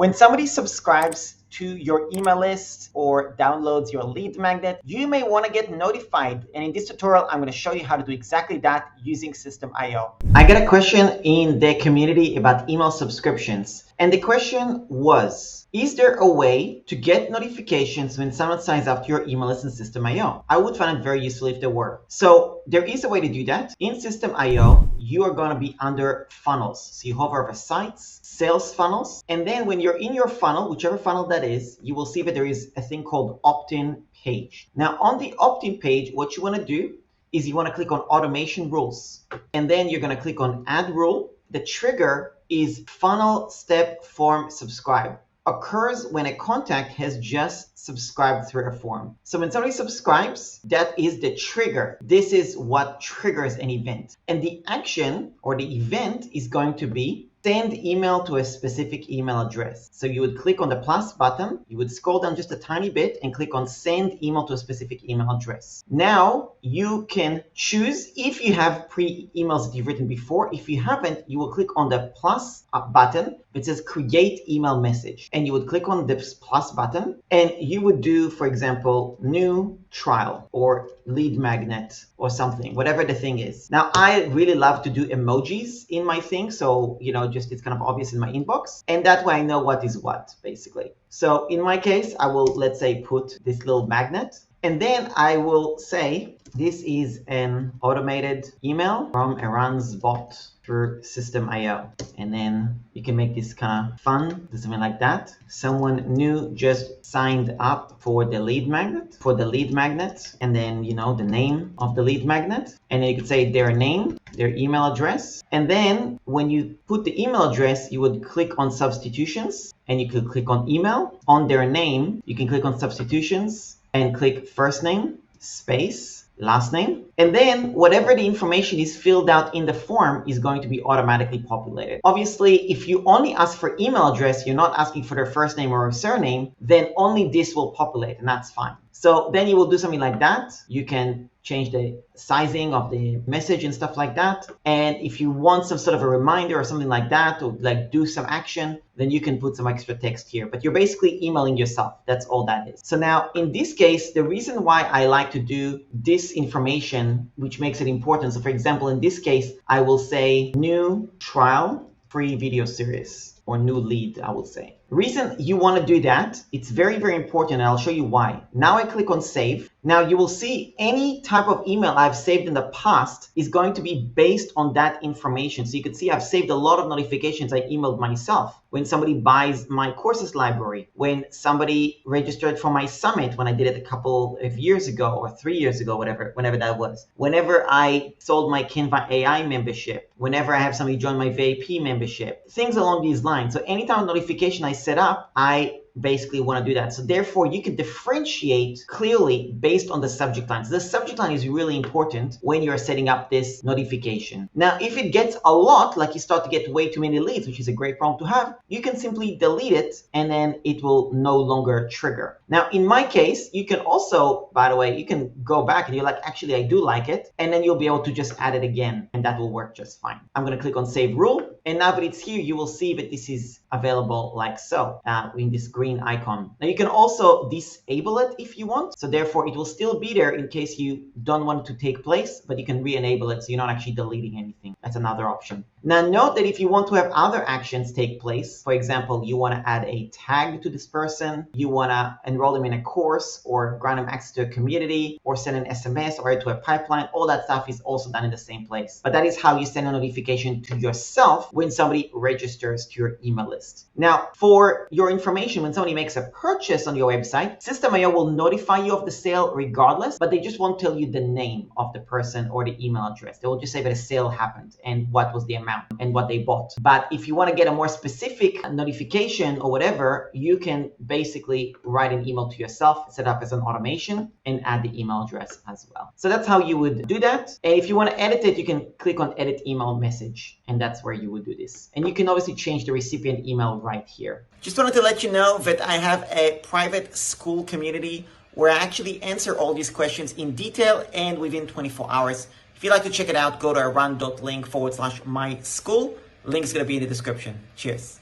When somebody subscribes to your email list or downloads your lead magnet, you may want to get notified. And in this tutorial, I'm going to show you how to do exactly that using Systeme.io. I got a question in the community about email subscriptions. And the question was, is there a way to get notifications when someone signs up to your email list in Systeme.io? I would find it very useful if there were. So there is a way to do that. In Systeme.io, you are going to be under funnels. So you hover over sites, sales funnels, and then when you're in your funnel, whichever funnel that is, you will see that there is a thing called opt-in page. Now on the opt-in page, what you want to do is you want to click on automation rules, and then you're going to click on add rule. The trigger is funnel step form subscribe. Occurs when a contact has just subscribed through a form. So when somebody subscribes, that is the trigger. This is what triggers an event. And the action or the event is going to be send email to a specific email address. So you would click on the plus button, you would scroll down just a tiny bit and click on send email to a specific email address. Now you can choose if you have pre-emails that you've written before. If you haven't, you will click on the plus button that says create email message. And you would click on this plus button and you would do, for example, new trial or lead magnet or something, whatever the thing is. Now, I really love to do emojis in my thing. So, just it's kind of obvious in my inbox. And that way I know what is what, basically. So in my case, I will, let's say, put this little magnet. And then I will say, this is an automated email from Eran's bot through Systeme.io. And then you can make this kind of fun, do something like that. Someone new just signed up for the lead magnet, and then, the name of the lead magnet. And then you could say their name, their email address. And then when you put the email address, you would click on substitutions and you could click on email. On their name, you can click on substitutions and click first name, space, last name, and then whatever the information is filled out in the form is going to be automatically populated. Obviously, if you only ask for email address, you're not asking for their first name or surname, then only this will populate, and that's fine. So then you will do something like that. You can change the sizing of the message and stuff like that. And if you want some sort of a reminder or something like that, or like do some action, then you can put some extra text here. But you're basically emailing yourself. That's all that is. So now in this case, the reason why I like to do this information, which makes it important. So for example, in this case, I will say new trial free video series. Or new lead, I would say. The reason you want to do that, it's very, very important, and I'll show you why. Now I click on save. Now you will see any type of email I've saved in the past is going to be based on that information. So you can see I've saved a lot of notifications I emailed myself. When somebody buys my courses library, when somebody registered for my summit, when I did it a couple of years ago or 3 years ago, whenever that was. Whenever I sold my Canva AI membership, whenever I have somebody join my VIP membership, things along these lines. So anytime a notification I set up, I basically want to do that. So therefore, you can differentiate clearly based on the subject line. So the subject line is really important when you're setting up this notification. Now, if it gets a lot, like you start to get way too many leads, which is a great problem to have, you can simply delete it and then it will no longer trigger. Now, in my case, you can also, by the way, you can go back and you're like, actually, I do like it. And then you'll be able to just add it again and that will work just fine. I'm going to click on save rule. And now that it's here, you will see that this is available like so in this green icon. Now you can also disable it if you want. So therefore it will still be there in case you don't want it to take place, but you can re-enable it so you're not actually deleting anything. That's another option. Now note that if you want to have other actions take place, for example, you want to add a tag to this person, you want to enroll them in a course or grant them access to a community or send an SMS or add to a pipeline, all that stuff is also done in the same place. But that is how you send a notification to yourself when somebody registers to your email list. Now, for your information, when somebody makes a purchase on your website, Systeme.io will notify you of the sale regardless, but they just won't tell you the name of the person or the email address. They will just say that a sale happened and what was the amount and what they bought. But if you want to get a more specific notification or whatever, you can basically write an email to yourself, set up as an automation, and add the email address as well. So that's how you would do that. And if you want to edit it, you can click on edit email message, and that's where you would do this. And you can obviously change the recipient email right here. Just wanted to let you know that I have a private Skool community where I actually answer all these questions in detail and within 24 hours. If you'd like to check it out, go to aran.link/myschool. Link is going to be in the description. Cheers.